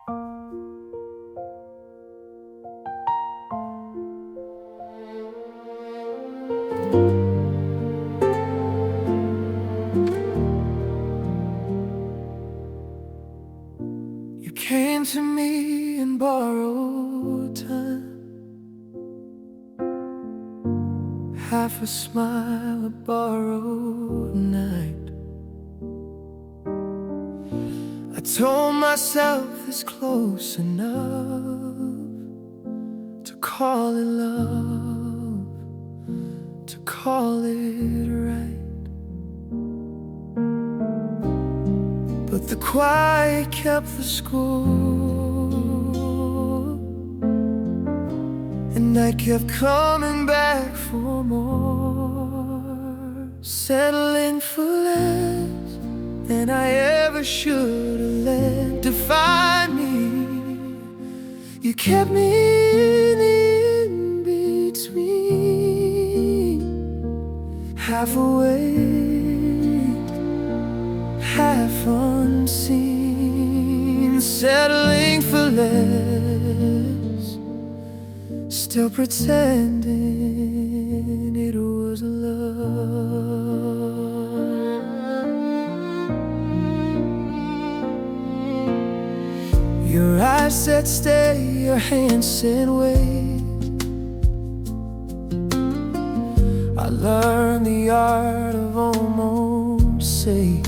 You came to me and borrowed time, half a smile, a borrowed night. I told myself it's close enough to call it love, to call it right. But the quiet kept the score, and I kept coming back for more, settling for less than I ever should have let define me. You kept me in the in-between, half awake, half unseen, settling for less, still pretending it was love. Your eyes said stay, your hands said wait. I learned the art of almost safe.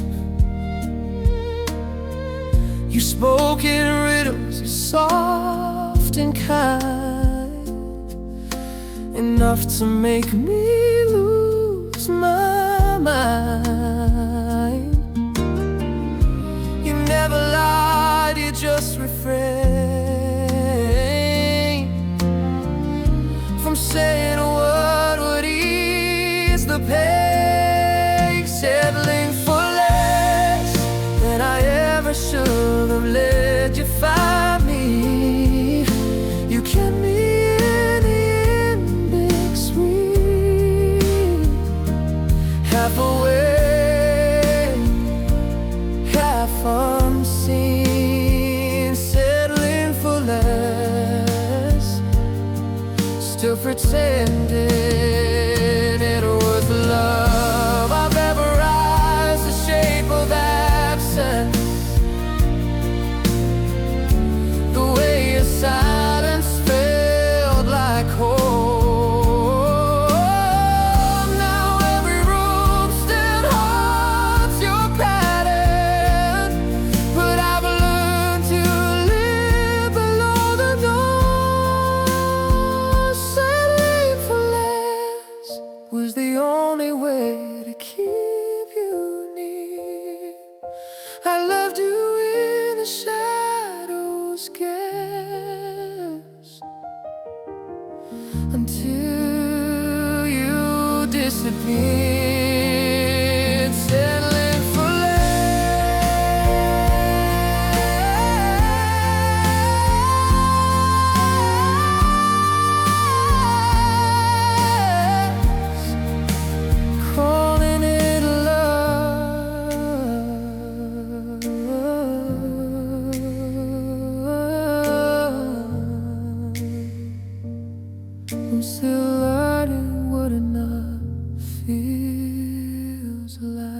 You spoke in riddles, you're soft and kind, enough to make me lose my mind. You never lied, you just refrained from saying a word would ease the pain, settling for less than I ever should have let you find me. You kept me in the in-between, half awake, half unseen, settling for less, still pretending it was love. I've memorized the shape of absence, the way your silence felt like home. Now every room still haunts your pattern, but I've learned to live below the door. Settling for less was the only way to keep you near. I loved you in the shadows, guess, until you disappeared, settling for less, calling it love. I'm still learning what enough feels like.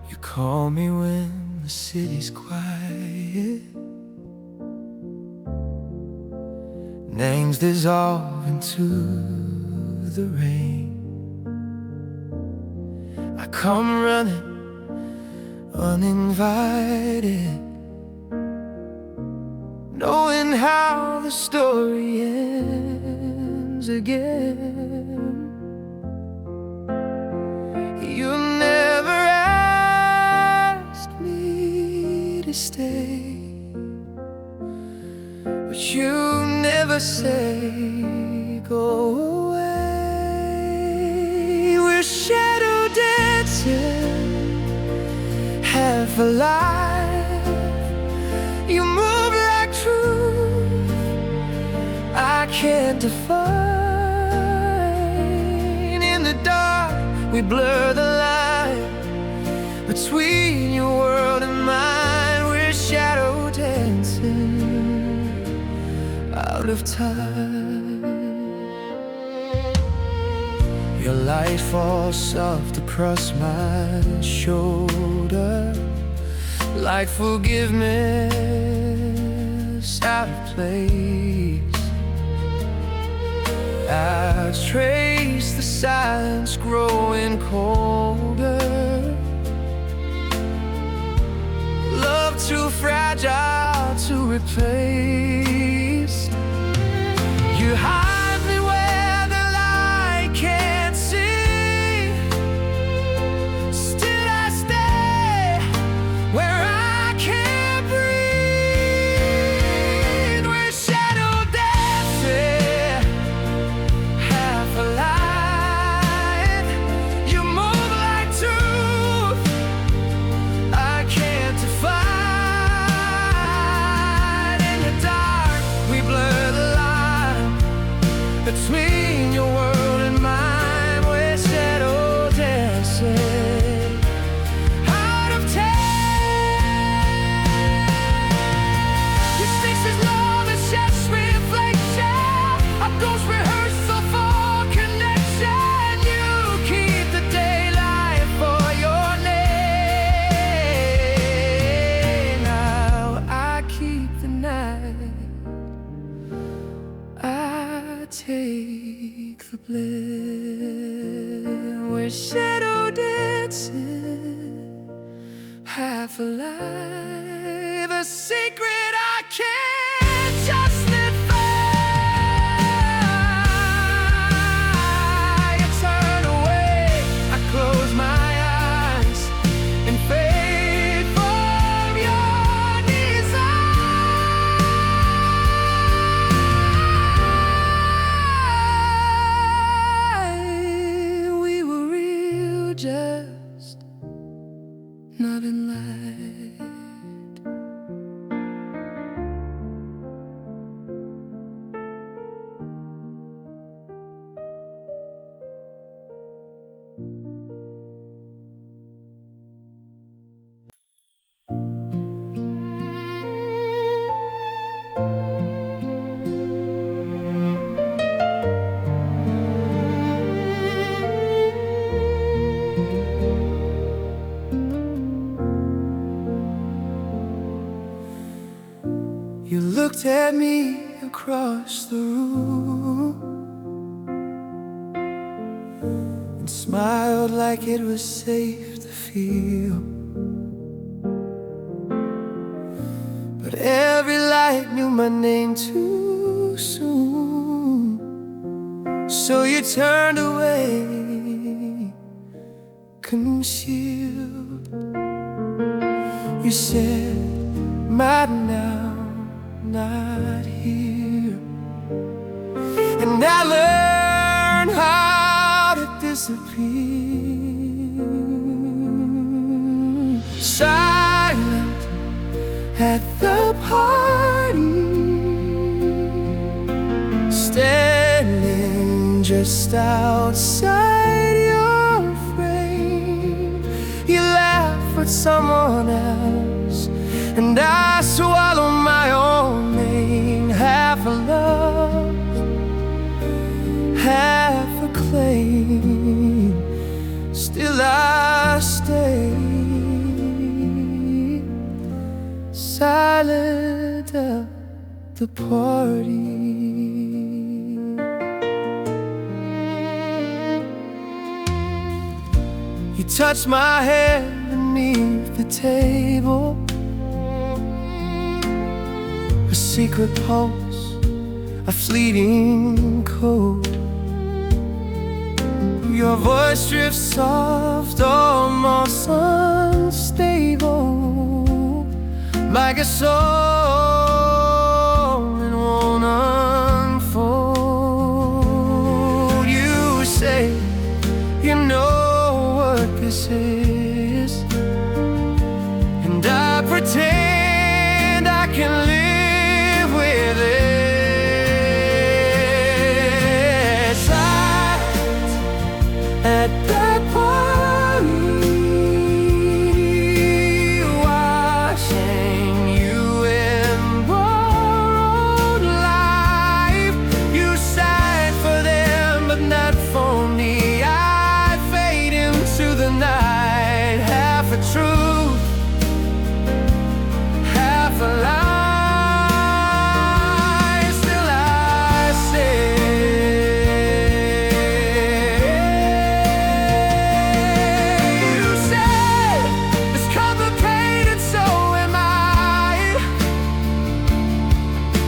You call me when the city's quiet, names dissolve into the rain. I come running uninvited, knowing how the story ends again. You never stay, but you never say go away. We're shadow dancing, half alive. You move like truth I can't define. In the dark we blur the line between your world and mine. We're shadow dancing out of time. Your light falls soft across my shoulder, like forgiveness out of place. I trace the silence growing colder, love too fragile to replace. You hide me where the light can't see, still I stay where I can't breathe. We're shadow dancing, half alive. You move like truth I can't define. In the dark we blur the line between your world and mine. We're shadow dancing out of time. Your face is love and sheds reflection, a ghost rehearsal for connection. You keep the daylight for your name. Now I keep the night, I take the blame. We're shadow dancing, half alive, a secret I can't justify. You turn away, I close my eyes and fade from your desire. We were real, just not in light. You looked at me across the room and smiled like it was safe to feel. But every light knew my name too soon, so you turned away, concealed. You said, "Mad now, not here." And I learned how to disappear, silent at the party, standing just outside your frame. You laugh at someone else, and I swallow my own name. Half a love, half a claim, still I stay silent at the party. You touch my hand beneath the table, a secret pulse, a fleeting code. Your voice drifts soft, almost unstable. like a song and won't unfold. You say you know what this is, and I pretend I can live with it. Silent at that party, watching you in borrowed life. You sighed for them, but not for me. I fade into the night, half a truth, half a lie. Still I say, you said it's complicated, so am I.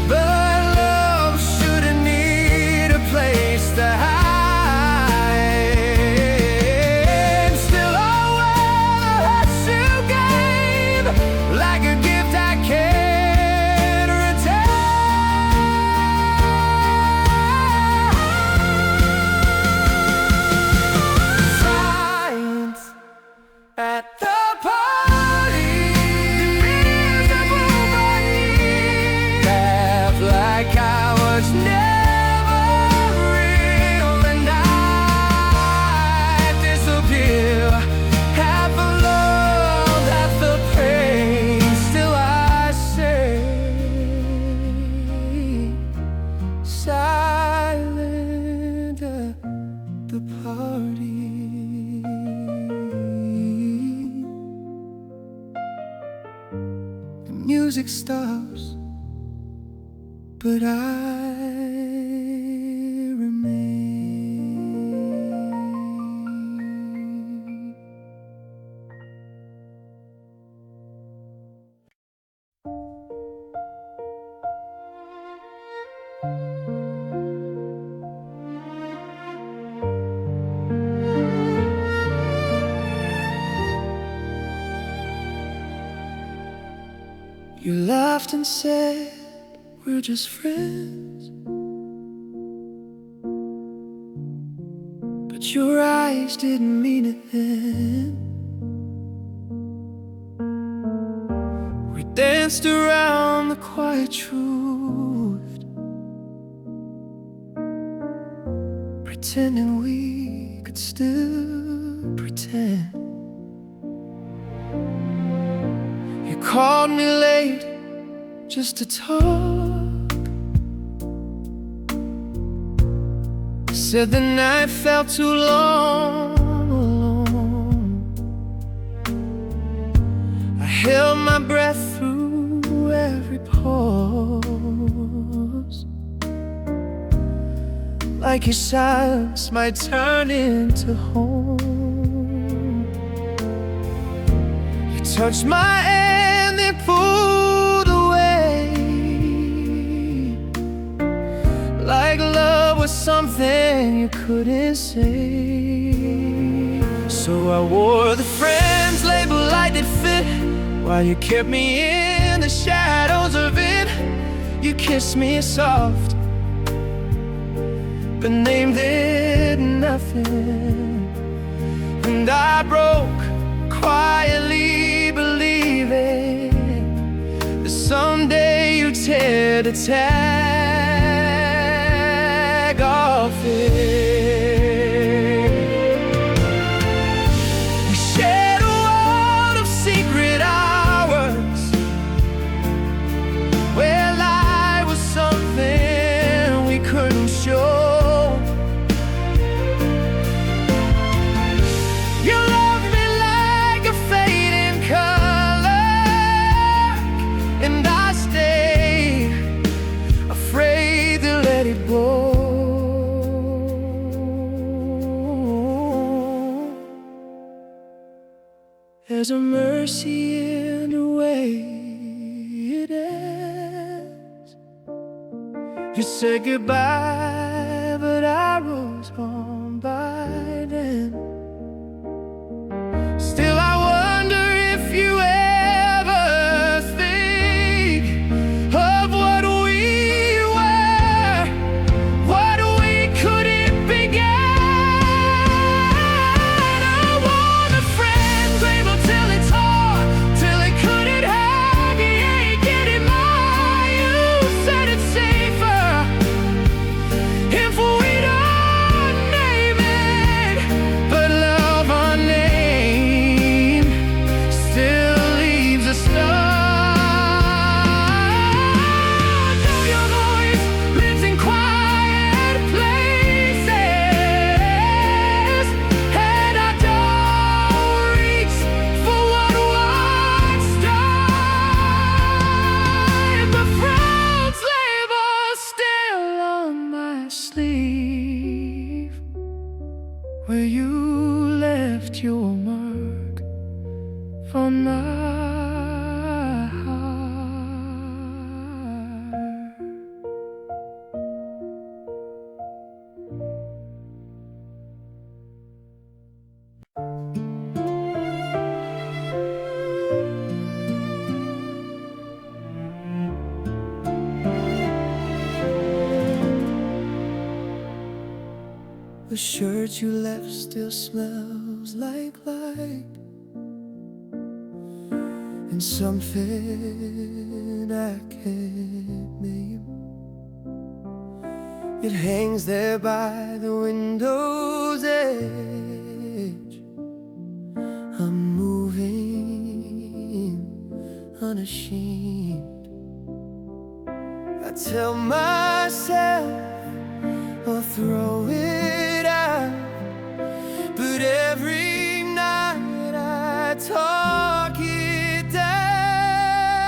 But love shouldn't need a place to hide. Still I wear the hurts you gave, like a gift I can't return. Silence at the party, invisible but near. Laugh like I was never real, and I disappear. Half of love, half the pain. Still I say, silent at the party. The music stops, but I remain. You laughed and said, we're just friends, but your eyes didn't mean it then. We danced around the quiet truth, pretending we could still pretend. You called me late just to talk, said the night felt too long alone. I held my breath through every pause, like your silence might turn into home. You touched my hand, then pulled away, like love was something you couldn't say. So I wore the friends label like it fit, while you kept me in the shadows of it. You kissed me soft, but named it nothing. And I broke quietly, believing that someday you'd tear the tag off it. We shared a world of secret hours, where life was something we couldn't show. You loved me like a fading color, and I stayed afraid to let it go. There's a mercy in the way it ends. You said goodbye, but I was gone by then. Still I wonder if you ever think for my heart. The shirt you left still smells like light, and something I can't name. It hangs there by the window's edge. I'm moving unashamed. I tell myself I'll throw it out, but every night I talk it down.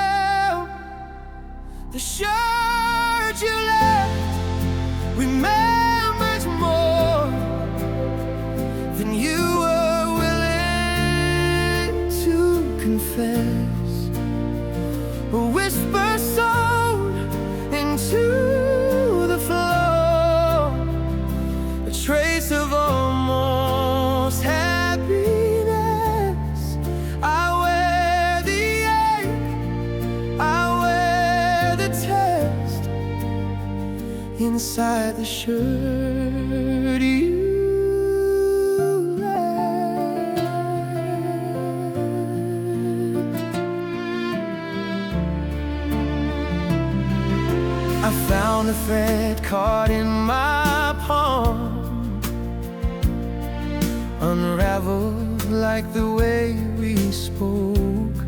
The shirt you left remembers more than you were willing to confess. A whisper sewn into the floor, a trace of almost happiness. I wear the ache, I wear the test inside the shirt you left. I found a thread caught in my palm, unraveled like the way we spoke.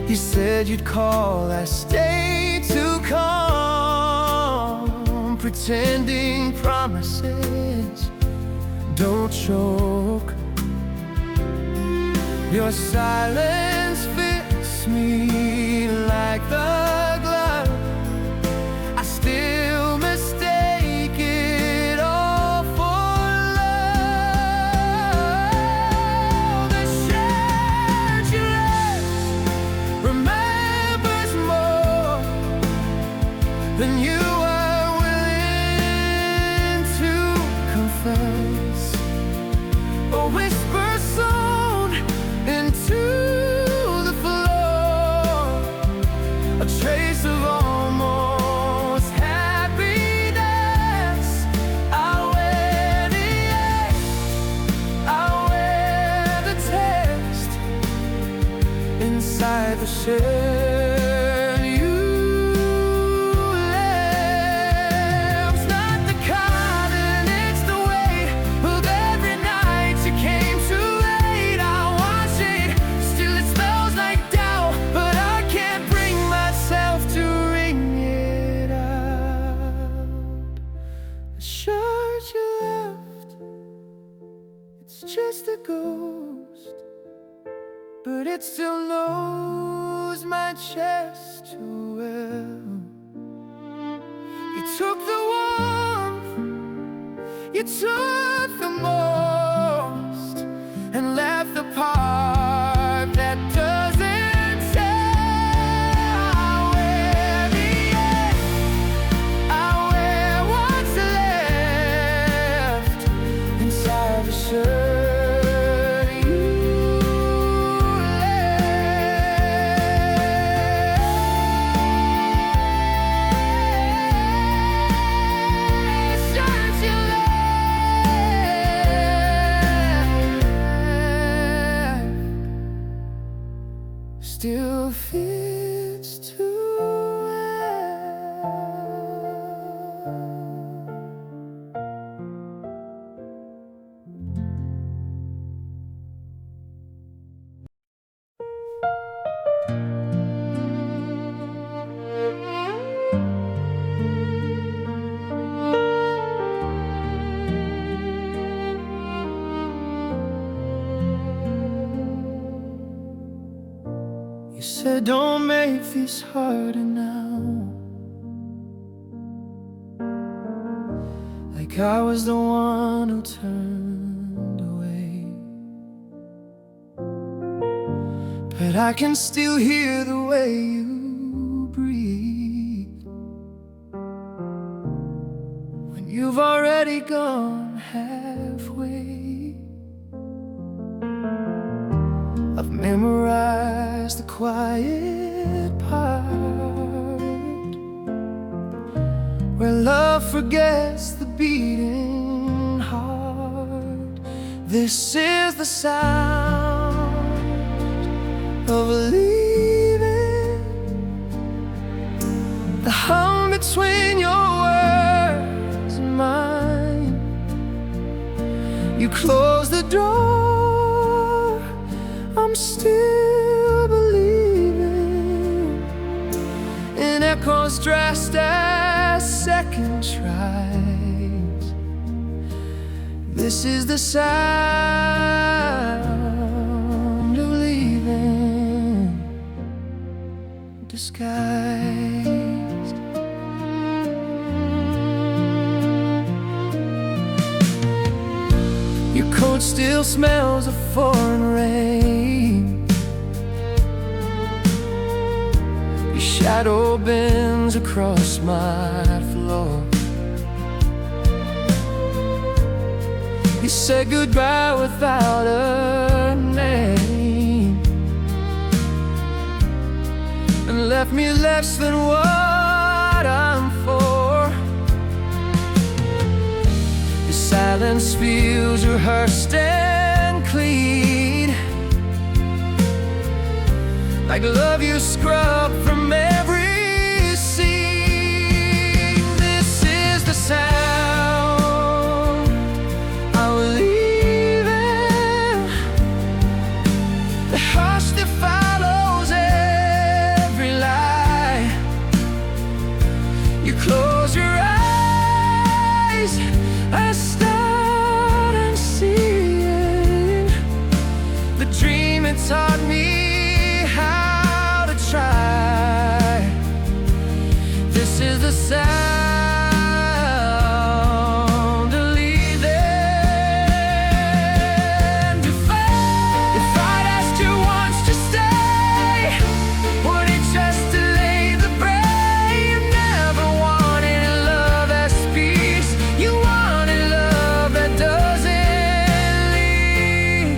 You said you'd call, I stayed too calm, pretending promises don't choke. Your silence fits me like the glove. I still mistake it all for love. The shirt you left remembers more than you were willing to confess. A whisper sewn into the floor, a trace of almost happiness. I wear the ache, I wear the test inside the shirt you left. It's not the cotton, it's the weight of every night you came too late. I wash it, still it smells like doubt, but I can't bring myself to wring it out. The shirt you left, it's just a ghost, but it still knows my chest too well. You took the warmth, you took the most, and left the part that doesn't tell. I wear the ache, I wear what's left inside the shirt you left. Shirt you left still fits too well. You said don't make this harder now, like I was the one who turned away. but I can still hear the way you breathe when you've already gone halfway. I've memorized the quiet part where love forgets the beating heart. This is the sound of leaving, the hum between your words and mine. You close the door, I'm still believing in echoes dressed as second tries. This is the sound of leaving, disguised. Your coat still smells of foreign rain. Your shadow bends across my floor. You said goodbye without a name and left me less than what I'm for. Your silence feels rehearsed and clean, like love you scrub from every scene. This is the sound of leaving, the hush that follows every lie. You close your eyes, I start unseeing the dream it taught me how to try. This is the sound of leaving. If I'd asked you once to stay, would it just delay the break? You never wanted love that speaks, you wanted love that doesn't leave.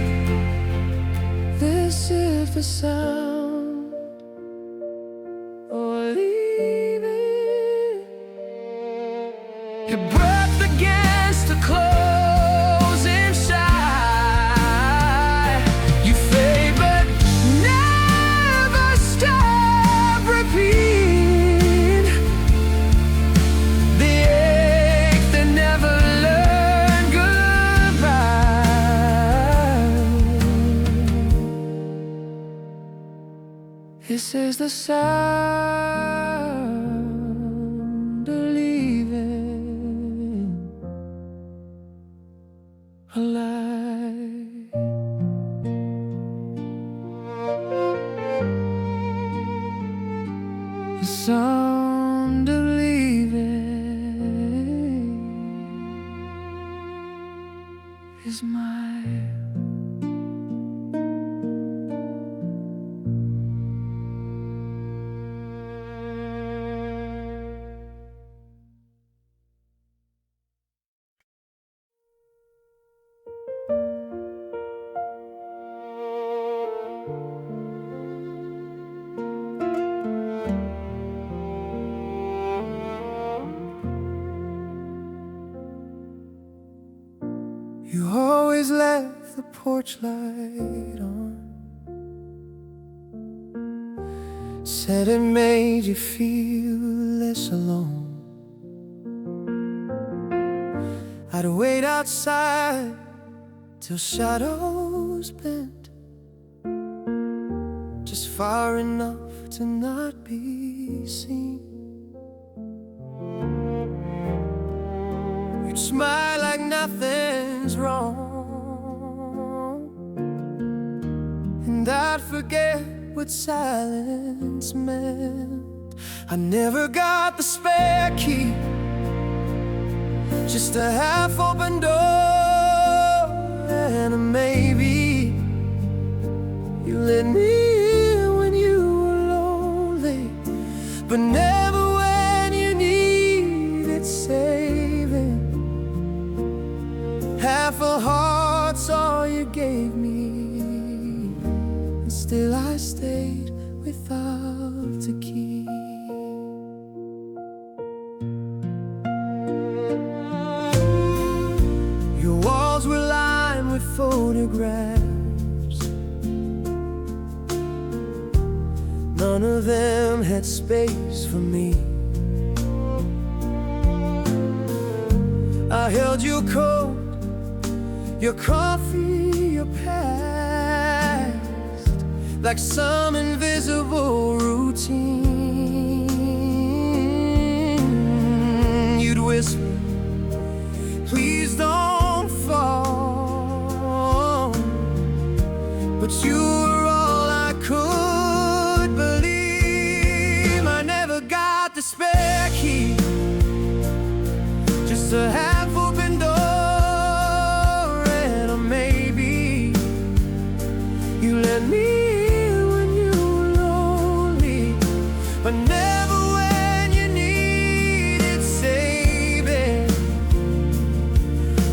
This is the sound of leaving. Your breath against the closing shine. You fade but never stop repeating the ache that never learned goodbye. This is the sound of leaving alive. The sound of leaving is mine. You always left the porch light on, said it made you feel less alone. I'd wait outside till shadows bent, just far enough to not be seen. You'd smile like nothing's wrong, and I'd forget what silence meant. I never got the spare key, just a half-open door and a maybe. You let me photographs. None of them had space for me. I held your coat, your coffee, your past, like some invisible routine. You'd whisper, please don't fall, but you were all I could believe. I never got the spare key, just a half-open door and a maybe. You let me in when you were lonely, but never when you needed saving.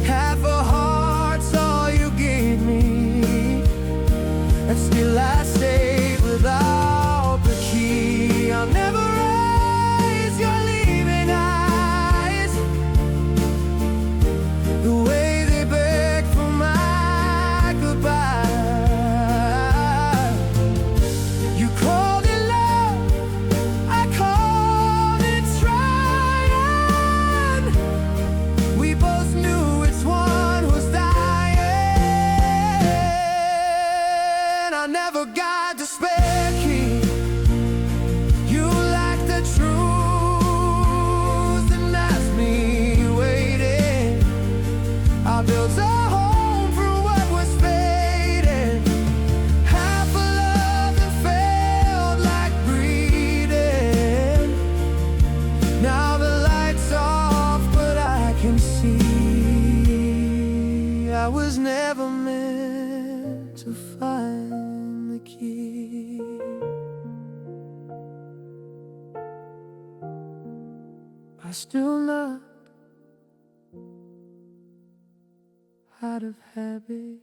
Half a heart's all you gave me, and still I stayed without the key. I'll never raise your leaving eyes the way they beg for my goodbye. You called it love, I called it trying. We both knew which one was dying. I never got the spare key. You lacked the truth and left me waiting. I built a home for what was fading, half a love that felt like breathing. Now the light's off, but I can see I was never meant to find the key. I still not out of habit.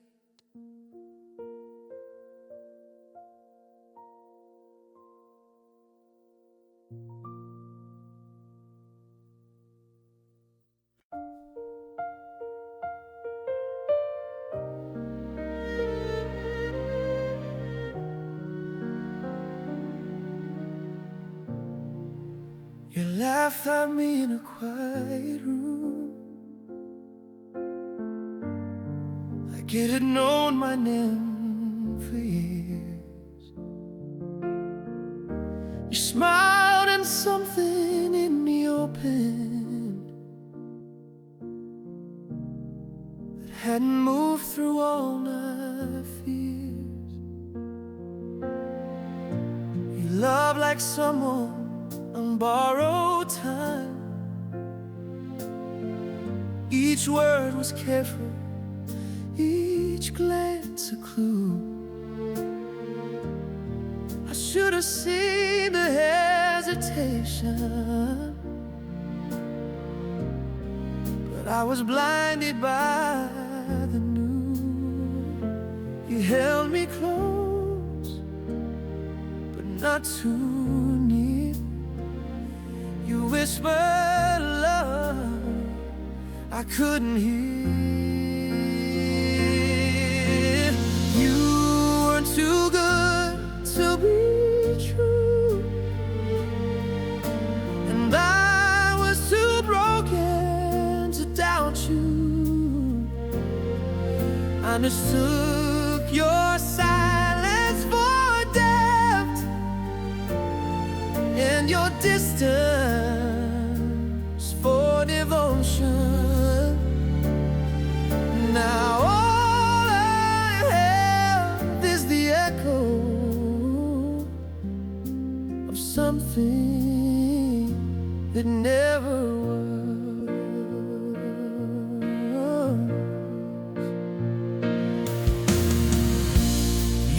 You laughed at me in a quiet room, like it had known my name for years. You smiled and something in me opened that hadn't moved through all my fears. You loved like someone on borrowed time. Each word was careful, each glance a clue. I should have seen the hesitation, but I was blinded by the new. You held me close, but not too near. You whispered love I couldn't hear. You weren't too good to be true, and I was too broken to doubt you. I mistook your silence for depth and your distance for devotion. Now all I have is the echo of something that never was.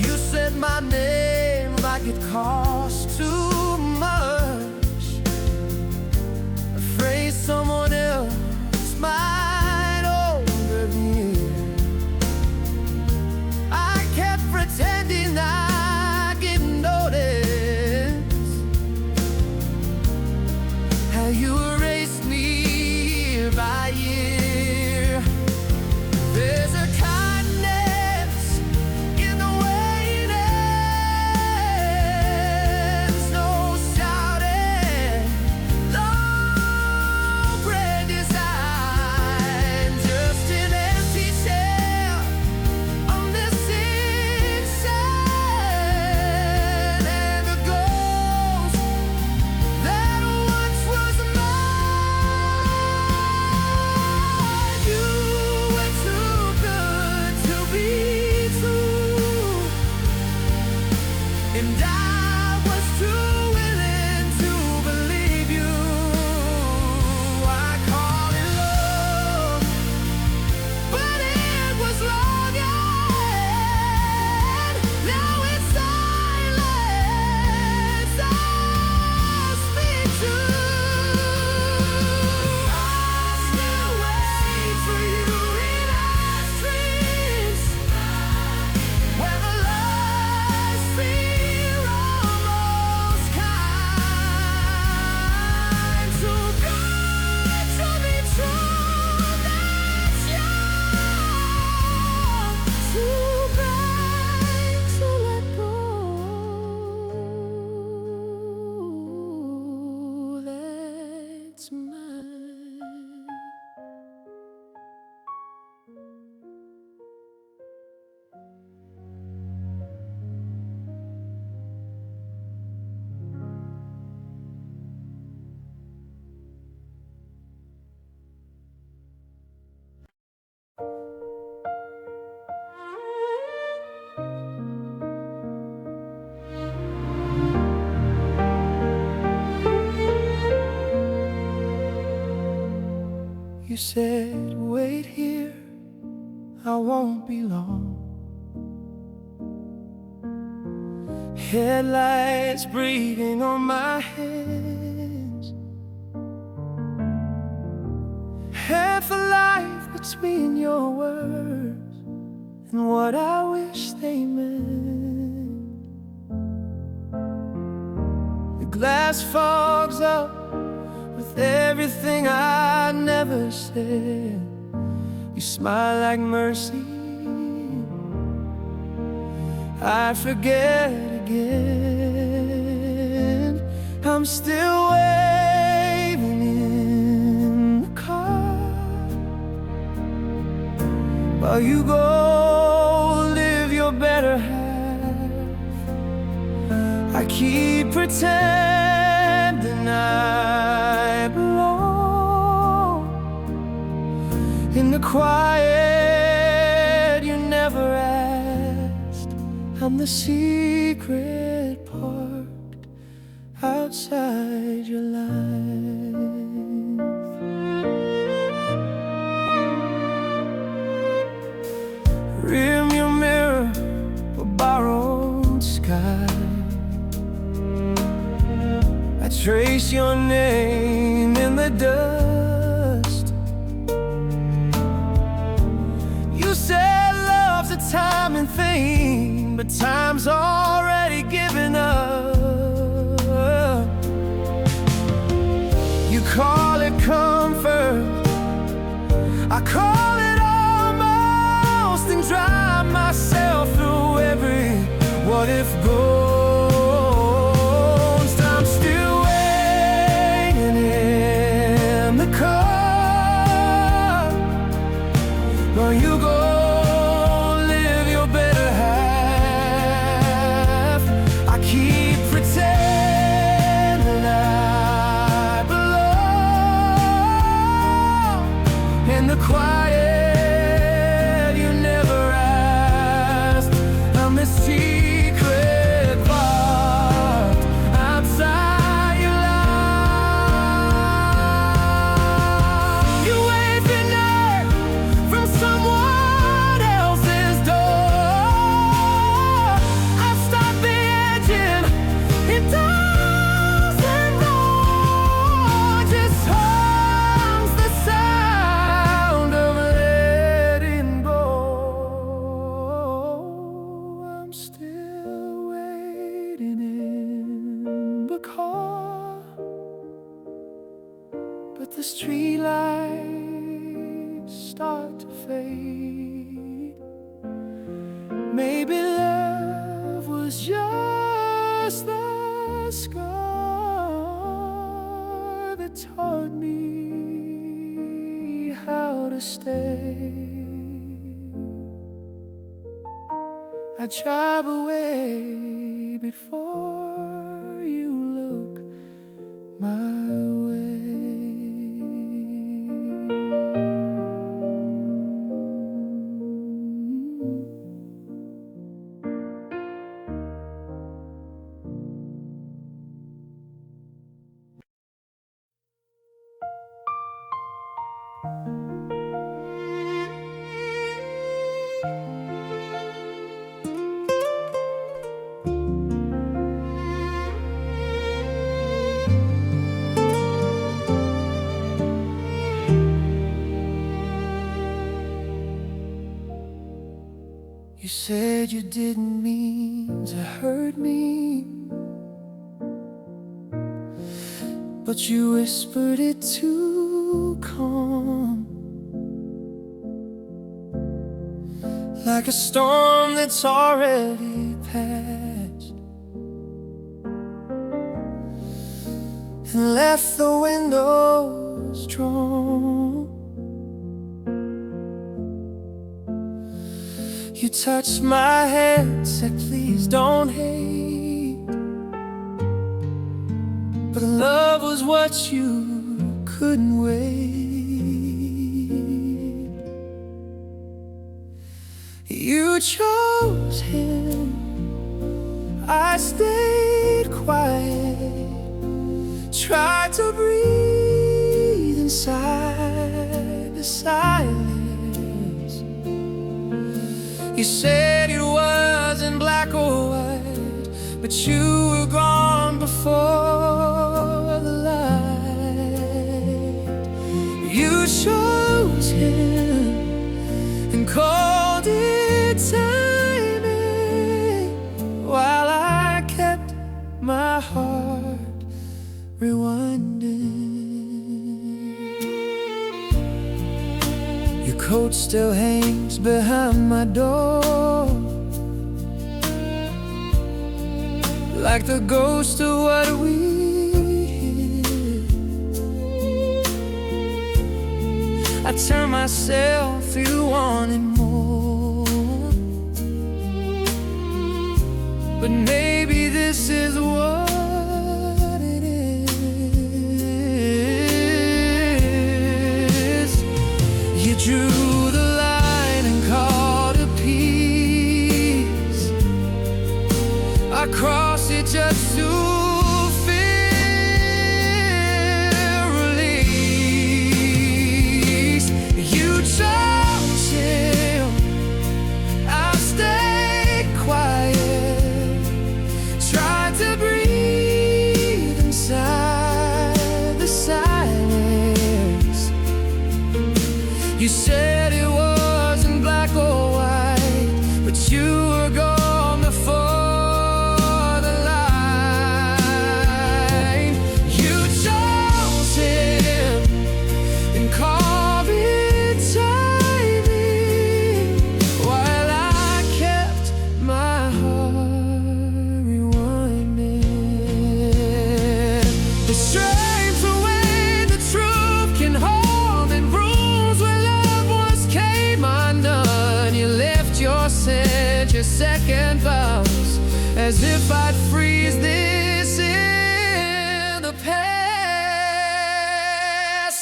You said my name like it cost too much, afraid someone else might overhear. I kept pretending I didn't notice how you erased me year by year. There's a kindness said, wait here, I won't be long. Headlights breathing on my hands, half a life between your words and what I wish they meant. The glass fogs up with everything I never said. You smile like mercy, I forget again. I'm still waiting in the car while you go live your better half. I keep pretending I belong in the quiet you never asked. I'm the secret parked outside your life. Rearview mirror, a borrowed sky. I trace your name in the dust. You said love's a timing thing, but time's already given up. You call it comfort, I call it almost, and drive myself through every what if ghost. I'm still waiting in the car while you go live your better half. I keep pretending I belong in the quiet you never asked. I'm the secret part outside your life. You wave your neck from someone else's door. I stop the engine, it doesn't roar, just hums the sound of letting go. I'm still waiting in the car, but the streetlights start to fade. Maybe love was just the scar that taught me how to stay. I drive away before you look my way. You said you didn't mean to hurt me, but you whispered it too calm, like a storm that's already passed and left the windows drawn. You touched my hand, said please don't hate, but love was what you couldn't wait. You chose him, I stayed quiet, tried to breathe inside the silence. You said it wasn't black or white, but you were gone before the light. You chose him and called it timing, while I kept my heart rewinding. Your coat still hangs behind my door, like the ghost of what we hid. I turn myself through wanting more, but maybe this is what it is. You drew the line and called a peace. I crossed it just to feel release. You chose him, I stayed quiet, tried to breathe inside the silence. You said it wasn't black or white, but you were gone before the light. You chose him and called it timing, while I kept my heart rewinding. The strength of when the truth can hold in rooms where loved ones came undone. You left your scent, your second vows, as if I'd freeze this in the past.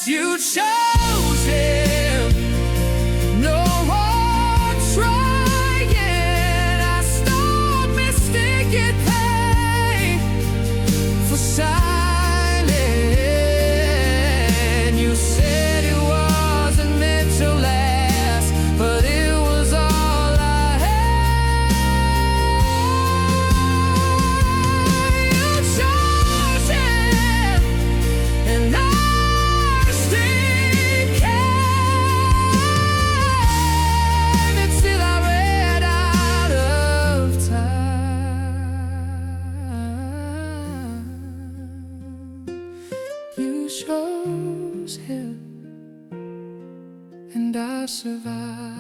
You chose him, no more trying. I stopped mistaking pain for silence. You said it wasn't meant to last, but it was all I had. You chose him, and I stayed kind until I ran out of time. You chose him, and I survived.